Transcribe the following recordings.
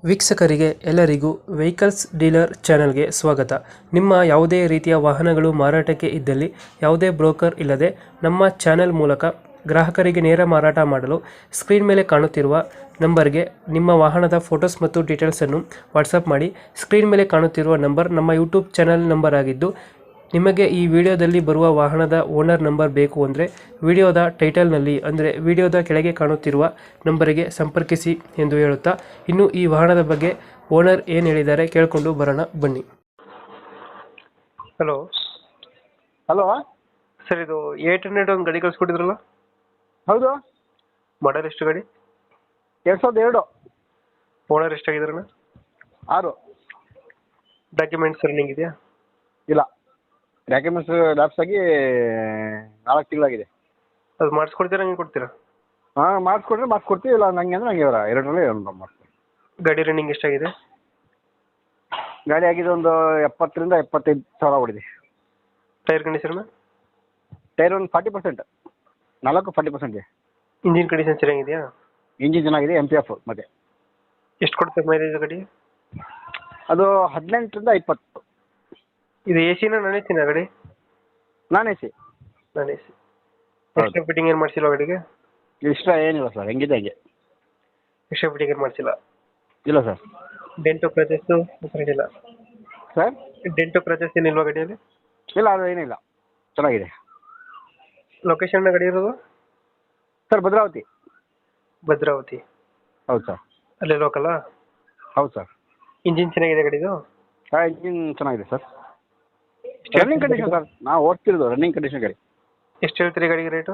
ವೀಕ್ಷಕರಿಗೆ ಎಲ್ಲರಿಗೂ vehicles dealer ಚಾನೆಲ್ಗೆ ಸ್ವಾಗತ. ನಿಮ್ಮ ಯಾವುದೇ ರೀತಿಯ ವಾಹನಗಳು ಮಾರಾಟಕ್ಕೆ ಇದ್ದಲ್ಲಿ ಯಾವುದೇ ಬ್ರೋಕರ್ ಇಲ್ಲದೆ ನಮ್ಮ ಚಾನೆಲ್ ಮೂಲಕ ಗ್ರಾಹಕರಿಗೆ ನೇರ ಮಾರಾಟ ಮಾಡಲು ಸ್ಕ್ರೀನ್ ಮೇಲೆ ಕಾಣುತ್ತಿರುವ ನಂಬರ್ಗೆ ನಿಮ್ಮ ವಾಹನದ ಫೋಟೋಸ್ ಮತ್ತು ಡೀಟೇಲ್ಸನ್ನು ವಾಟ್ಸಪ್ ಮಾಡಿ. ಸ್ಕ್ರೀನ್ ಮೇಲೆ ಕಾಣುತ್ತಿರುವ ನಂಬರ್ ನಮ್ಮ ಯೂಟ್ಯೂಬ್ ಚಾನೆಲ್ ನಂಬರ್ ಆಗಿದ್ದು, ನಿಮಗೆ ಈ ವಿಡಿಯೋದಲ್ಲಿ ಬರುವ ವಾಹನದ ಓನರ್ ನಂಬರ್ ಬೇಕು ಅಂದರೆ ವಿಡಿಯೋದ ಟೈಟಲ್ನಲ್ಲಿ ಅಂದರೆ ವಿಡಿಯೋದ ಕೆಳಗೆ ಕಾಣುತ್ತಿರುವ ನಂಬರಿಗೆ ಸಂಪರ್ಕಿಸಿ ಎಂದು ಹೇಳುತ್ತಾ, ಇನ್ನು ಈ ವಾಹನದ ಬಗ್ಗೆ ಓನರ್ ಏನು ಹೇಳಿದ್ದಾರೆ ಕೇಳಿಕೊಂಡು ಬರೋಣ ಬನ್ನಿ. ಹಲೋ ಹಲೋ ಸರ್, ಇದು 800 ಒಂದು ಗಾಡಿ ಕಳಿಸ್ಕೊಟ್ಟಿದ್ರಲ್ಲ, ಹೌದು. ಮಾಡಲ್ ಎಷ್ಟು ಗಾಡಿ? 2002 ಓನರ್ ಎಷ್ಟಾಗಿದ್ರಣ್ಣ? 6. ಡಾಕ್ಯುಮೆಂಟ್ಸ್ ರನ್ನಿಂಗ್ ಇದೆಯಾ? ಇಲ್ಲ, ಡಾಕ್ಯುಮೆಂಟ್ಸ್ ಲ್ಯಾಪ್ಸ್ ಆಗಿ 4 ತಿಂಗಳಾಗಿದೆ. ಅದು ಮಾಡಿಸ್ಕೊಡ್ತೀರಾ, ಹಂಗೆ ಕೊಡ್ತೀರಾ? ಹಾಂ, ಮಾಡಿಸ್ಕೊಡ್ರಿ ಮಾಡಿಸ್ಕೊಡ್ತೀವಿ. ಇಲ್ಲ ನಂಗೆ ಅಂದರೆ ನಂಗೆ ಎರಡರಲ್ಲಿ ಮಾಡ್ತೀವಿ. ಗಾಡಿ ರನ್ನಿಂಗ್ ಎಷ್ಟಾಗಿದೆ? ಗಾಡಿ ಆಗಿದೆ ಒಂದು 70 ರಿಂದ 75 ಸಾವಿರ ಓಡಿದೆ. Tyre condition? ಟೈರ್ ಒಂದು 40%, 40% ಇದೆ. ಇಂಜಿನ್ ಕಂಡೀಷನ್ ಚೆನ್ನಾಗಿದೆಯಾ? ಇಂಜಿನ್ ಚೆನ್ನಾಗಿದೆ, MPF. ಮತ್ತೆ ಎಷ್ಟು ಕೊಡ್ತಾರೆ ಮೈಲೇಜ್ ಗಾಡಿ? ಅದು 18 ರಿಂದ 20. ಇದು AC-ನಾ ನಾನ್ AC-ನಾ ಗಾಡಿ? ನಾನ್ AC. ನಾನ್ AC. ಎಕ್ಸ್ಟ್ರಾ ಫಿಟ್ಟಿಂಗ್ ಏನು ಮಾಡಿಸಿಲ್ಲ ಗಾಡಿಗೆ? ಇಷ್ಟ ಏನಿಲ್ಲ ಸರ್, ಹೆಂಗಿದೆ ಹಂಗೆ. ಎಕ್ಸ್ಟ್ರಾ ಫಿಟ್ಟಿಂಗ್ ಏನು ಮಾಡಿಸಿಲ್ಲ? ಇಲ್ಲ ಸರ್. ಡೆಂಟು ಕ್ರಚಸ್ಸು ಏನಿಲ್ಲ ಸರ್? ಡೆಂಟು ಕ್ರಚಸ್ ಏನಿಲ್ವಾ ಗಾಡಿಯಲ್ಲಿ? ಇಲ್ಲ, ಅದು ಏನಿಲ್ಲ, ಚೆನ್ನಾಗಿದೆ. ಲೊಕೇಶನ್ ಗಾಡಿ ಇರೋದು? ಸರ್, ಭದ್ರಾವತಿ. ಭದ್ರಾವತಿ. ಹೌದು ಸರ್. ಅಲ್ಲೇ ಲೋಕಲಾ? ಹೌದು ಸರ್. ಇಂಜಿನ್ ಚೆನ್ನಾಗಿದೆ ಗಾಡಿದು? ಹಾಂ, ಇಂಜಿನ್ ಚೆನ್ನಾಗಿದೆ ಸರ್. ರನ್ನಿಂಗ್ ಕಂಡೀಷನ್ ಸರ್, ನಾವು ಓಡ್ತಿರೋದು ರನ್ನಿಂಗ್ ಕಂಡೀಷನ್ ಗಾಡಿ. ಎಷ್ಟು ಹೇಳ್ತೀರಿ ಗಾಡಿಗೆ ರೇಟು?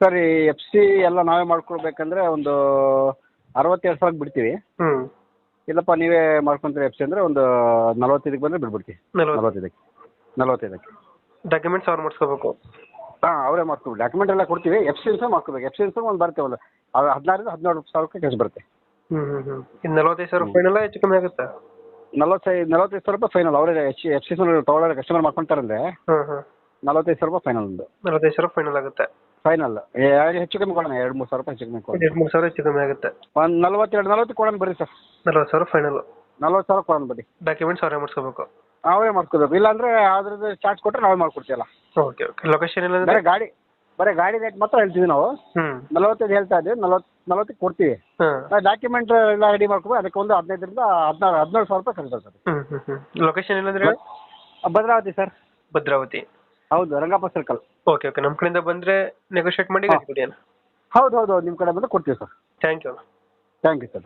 ಸರ್, ಈ FC ಎಲ್ಲ ನಾವೇ ಮಾಡ್ಕೊಳ್ಬೇಕಂದ್ರೆ ಒಂದು 62 ಸಾವಿರಕ್ಕೆ ಬಿಡ್ತೀವಿ. ಇಲ್ಲಪ್ಪ ನೀವೇ ಮಾಡ್ಕೊಂತೀರಿ FC ಅಂದರೆ ಒಂದು 45ಕ್ಕೆ ಬಂದರೆ ಬಿಡ್ಬಿಡ್ತೀವಿ. 45ಕ್ಕೆ ಡಾಕ್ಯುಮೆಂಟ್ಸ್ ಅವ್ರು ಮಾಡಿಸ್ಕೋಬೇಕು? ಹಾಂ, ಅವರೇ ಮಾಡ್ಕೊಬೇಕು. ಡಾಕ್ಯುಮೆಂಟ್ ಎಲ್ಲ ಕೊಡ್ತೀವಿ. FC ಇನ್ಸೂರೆನ್ಸ್ ಮಾಡ್ಕೋಬೇಕು. FC ಇನ್ಸೂರೆನ್ಸ್ ಒಂದು ಬರುತ್ತೆ, ಒಂದು 16 ರಿಂದ 17 ಸಾವಿರಕ್ಕೆ ಕೆಲಸ ಬರುತ್ತೆ. ಇನ್ನು 45 ಸಾವಿರ ಫೈನಲ್ ಹೆಚ್ಚು ಕಮ್ಮಿ ಆಗುತ್ತಾ? 45 ಸಾವಿರ ರೂಪಾಯಿ ಫೈನಲ್. ಅವರೇ FC ತೊಗೊಳ್ಳೋ ಕಸ್ಟಮರ್ ಮಾಡ್ಕೊಂತಾರಂದ್ರೆ 45 ಸಾವಿರ ರೂಪಾಯಿ ಫೈನಲ್. ಒಂದು 45 ಸಾವಿರ ಫೈನಲ್ ಆಗುತ್ತೆ. ಫೈನಲ್ ಹೆಚ್ಚು ಕಮ್ಮಿ ಕೊಡೋಣ, 2-3 ಸಾವಿರ ರೂಪಾಯಿ ಹೆಚ್ಚು ಕಮ್ಮಿ ಕೊಡೋಣ. 2-3 ಸಾವಿರ ಹೆಚ್ಚು ಕಮ್ಮಿ ಆಗುತ್ತೆ. ಒಂದು 40 ಕೊಡೋಣ ಬರ್ರಿ ಸರ್. 40 ಸಾವಿರ ಫೈನಲ್. 40 ಸಾವಿರ ಕೊಡೋಣ ಬರ್ರಿ. ಡಾಕ್ಯುಮೆಂಟ್ಸ್ ಅವರೇ ಮಾಡಿಸ್ಕೋಬೇಕು? ಅವರೇ ಮಾಡ್ಕೋಬೇಕು. ಇಲ್ಲಾಂದ್ರೆ ಅದ್ರದ್ದು ಚಾರ್ಜ್ ಕೊಟ್ಟರೆ ನಾವೇ ಮಾಡ್ಕೊಡ್ತೀವಲ್ಲ. ಓಕೆ. ಲೊಕೇಶನ್ ಇಲ್ಲ? ಬರೀ ಗಾಡಿ ರೇಟ್ ಮಾತ್ರ ಹೇಳ್ತೀವಿ ನಾವು. 45 ಹೇಳ್ತಾ ಇದ್ದೀವಿ, 40 ಕೊಡ್ತೀವಿ. ಡಾಕ್ಯುಮೆಂಟ್ ಎಲ್ಲ ರೆಡಿ ಮಾಡ್ಕೋಬೇಕು. ಅದಕ್ಕೆ ಒಂದು 15 ರಿಂದ 17 ಸಾವಿರ ರೂಪಾಯಿ ಖರ್ಚು ಸರ್. ಲೊಕೇಶನ್ ಇಲ್ಲಂದ್ರೆ? ಭದ್ರಾವತಿ ಸರ್. ಭದ್ರಾವತಿ. ಹೌದು, ರಂಗಪ್ಪ ಸರ್ಕಲ್. ಓಕೆ. ನಮ್ಮ ಕಡೆಯಿಂದ ಬಂದರೆ ನೆಗೋಷಿಯೇಟ್ ಮಾಡಿ ಗಾಡಿ ಕೊಡಿ. ಹೌದು, ನಿಮ್ಮ ಕಡೆ ಬಂದು ಕೊಡ್ತೀವಿ sir. Thank you. Thank you sir.